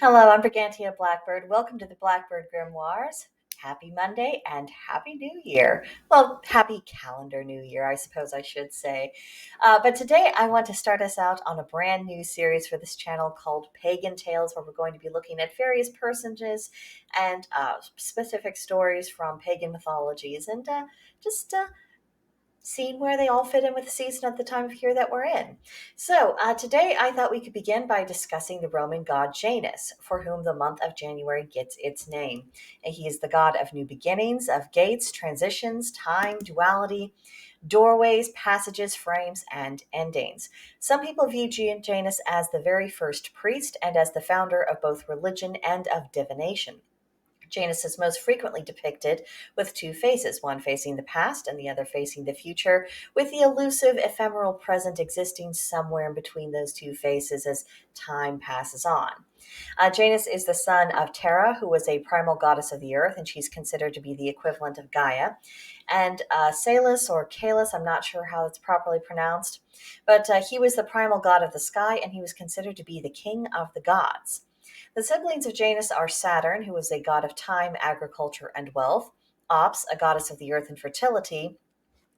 Hello, I'm Brigantia Blackbird. Welcome to the Blackbird Grimoires. Happy Monday and Happy New Year. Well, Happy Calendar New Year, I suppose I should say. But today I want to start us out on a brand new series for this channel called Pagan Tales, where we're going to be looking at various personages and specific stories from pagan mythologies and just seeing where they all fit in with the season at the time of year that we're in. So today I thought we could begin by discussing the Roman god Janus, for whom the month of January gets its name. And he is the god of new beginnings, of gates, transitions, time, duality, doorways, passages, frames, and endings. Some people view Janus as the very first priest and as the founder of both religion and of divination. Janus is most frequently depicted with two faces, one facing the past and the other facing the future, with the elusive, ephemeral present existing somewhere in between those two faces as time passes on. Janus is the son of Terra, who was a primal goddess of the earth, and she's considered to be the equivalent of Gaia. And Salus, or Kalus, I'm not sure how it's properly pronounced, but he was the primal god of the sky, and he was considered to be the king of the gods. The siblings of Janus are Saturn, who is a god of time, agriculture, and wealth, Ops, a goddess of the earth and fertility,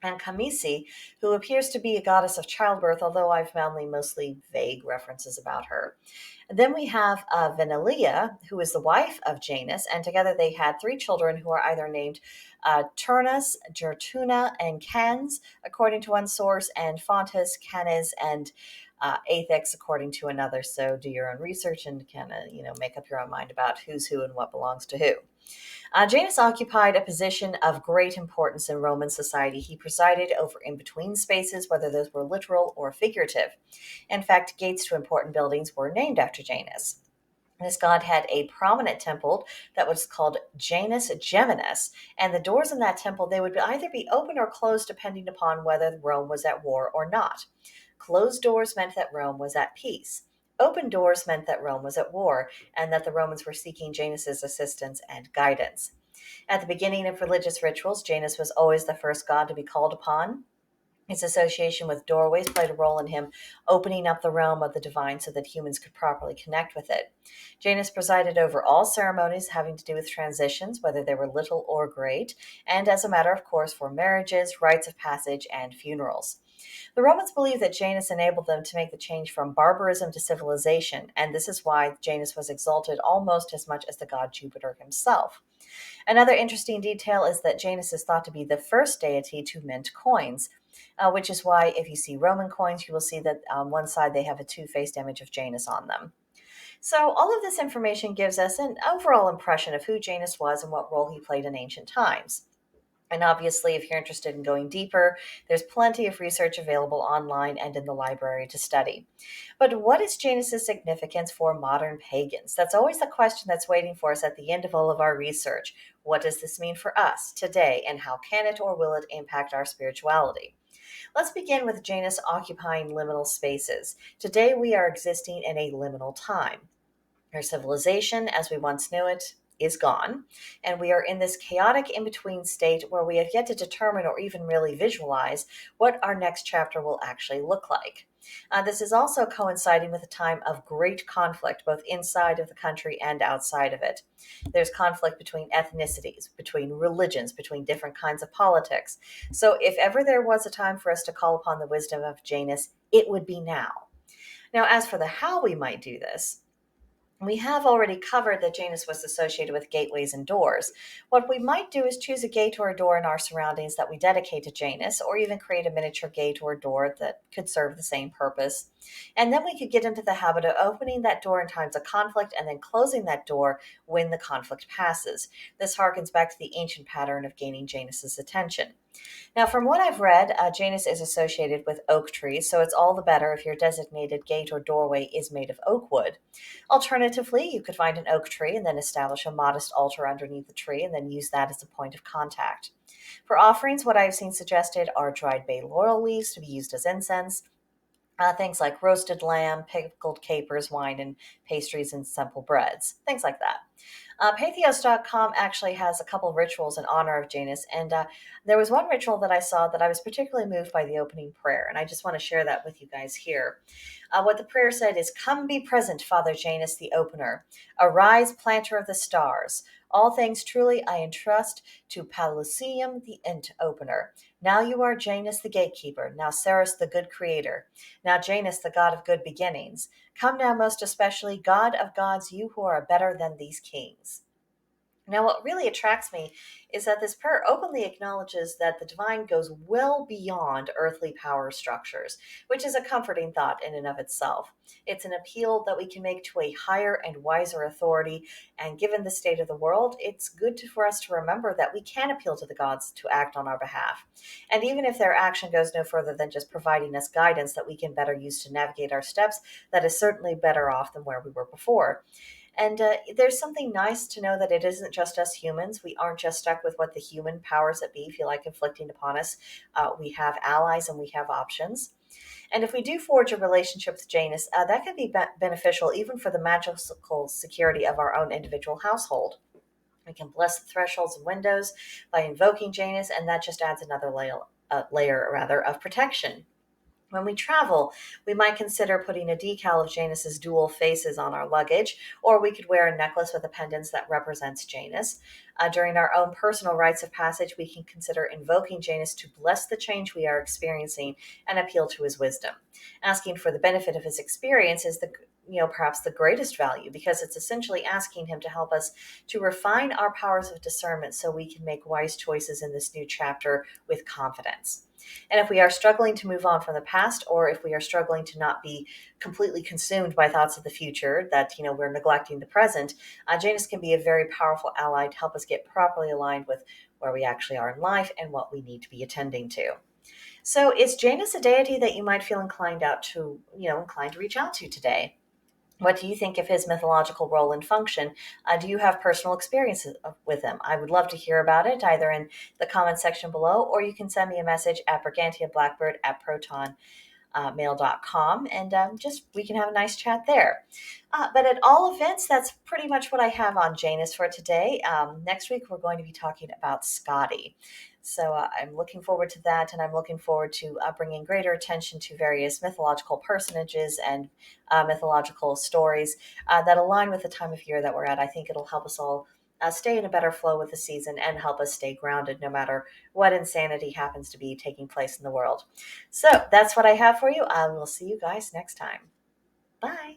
and Kamisi, who appears to be a goddess of childbirth, although I've found mostly vague references about her. And then we have Venelia, who is the wife of Janus, and together they had three children who are either named Turnus, Gertuna, and Cans, according to one source, and Fontus, Canis, and Aethix, according to another. So do your own research and kind of, make up your own mind about who's who and what belongs to who. Janus occupied a position of great importance in Roman society. He presided over in-between spaces, whether those were literal or figurative. In fact, gates to important buildings were named after Janus. This god had a prominent temple that was called Janus Geminus, and the doors in that temple, they would either be open or closed depending upon whether Rome was at war or not. Closed doors meant that Rome was at peace. Open doors meant that Rome was at war and that the Romans were seeking Janus's assistance and guidance. At the beginning of religious rituals, Janus was always the first god to be called upon. His association with doorways played a role in him opening up the realm of the divine so that humans could properly connect with it. Janus presided over all ceremonies having to do with transitions, whether they were little or great, and as a matter of course for marriages, rites of passage, and funerals. The Romans believed that Janus enabled them to make the change from barbarism to civilization, and this is why Janus was exalted almost as much as the god Jupiter himself. Another interesting detail is that Janus is thought to be the first deity to mint coins, which is why if you see Roman coins, you will see that on one side they have a two-faced image of Janus on them. So all of this information gives us an overall impression of who Janus was and what role he played in ancient times. And obviously, if you're interested in going deeper, there's plenty of research available online and in the library to study. But what is Janus's significance for modern pagans? That's always the question that's waiting for us at the end of all of our research. What does this mean for us today, and how can it or will it impact our spirituality? Let's begin with Janus occupying liminal spaces. Today, we are existing in a liminal time. Our civilization, as we once knew it, is gone, and we are in this chaotic in-between state where we have yet to determine or even really visualize what our next chapter will actually look like. This is also coinciding with a time of great conflict, both inside of the country and outside of it. There's conflict between ethnicities, between religions, between different kinds of politics. So if ever there was a time for us to call upon the wisdom of Janus, it would be now. Now, as for the how we might do this, we have already covered that Janus was associated with gateways and doors. What we might do is choose a gate or a door in our surroundings that we dedicate to Janus, or even create a miniature gate or door that could serve the same purpose. And then we could get into the habit of opening that door in times of conflict and then closing that door when the conflict passes. This harkens back to the ancient pattern of gaining Janus's attention. Now, from what I've read, Janus is associated with oak trees, so it's all the better if your designated gate or doorway is made of oak wood. Alternatively, you could find an oak tree and then establish a modest altar underneath the tree and then use that as a point of contact. For offerings, what I've seen suggested are dried bay laurel leaves to be used as incense, things like roasted lamb, pickled capers, wine, and pastries and simple breads, things like that. Pathos.com actually has a couple rituals in honor of Janus, and there was one ritual that I saw that I was particularly moved by the opening prayer, and I just want to share that with you guys here. What the prayer said is, "Come be present, Father Janus the opener. Arise, planter of the stars. All things truly I entrust to Palusium the ent opener. Now you are Janus the gatekeeper, now Ceres the good creator, now Janus the god of good beginnings. Come now most especially, God of gods, you who are better than these kings." Now, what really attracts me is that this prayer openly acknowledges that the divine goes well beyond earthly power structures, which is a comforting thought in and of itself. It's an appeal that we can make to a higher and wiser authority, and given the state of the world, it's good for us to remember that we can appeal to the gods to act on our behalf. And even if their action goes no further than just providing us guidance that we can better use to navigate our steps, that is certainly better off than where we were before. And there's something nice to know that it isn't just us humans. We aren't just stuck with what the human powers that be feel like inflicting upon us. We have allies and we have options. And if we do forge a relationship with Janus, that could be beneficial even for the magical security of our own individual household. We can bless the thresholds and windows by invoking Janus, and that just adds another layer of protection. When we travel, we might consider putting a decal of Janus's dual faces on our luggage, or we could wear a necklace with a pendant that represents Janus. During our own personal rites of passage, we can consider invoking Janus to bless the change we are experiencing and appeal to his wisdom. Asking for the benefit of his experience is perhaps the greatest value, because it's essentially asking him to help us to refine our powers of discernment so we can make wise choices in this new chapter with confidence. And if we are struggling to move on from the past, or if we are struggling to not be completely consumed by thoughts of the future, that we're neglecting the present, Janus can be a very powerful ally to help us get properly aligned with where we actually are in life and what we need to be attending to. So, is Janus a deity that you might feel inclined to reach out to today? What do you think of his mythological role and function? Do you have personal experiences with him? I would love to hear about it either in the comment section below, or you can send me a message at Brigantia Blackbird at protonmail.com, and just we can have a nice chat there. But at all events, that's pretty much what I have on Janus for today. Next week, we're going to be talking about Scotty. So I'm looking forward to that, and I'm looking forward to bringing greater attention to various mythological personages and mythological stories that align with the time of year that we're at. I think it'll help us all stay in a better flow with the season and help us stay grounded no matter what insanity happens to be taking place in the world. So that's what I have for you. I will see you guys next time. Bye.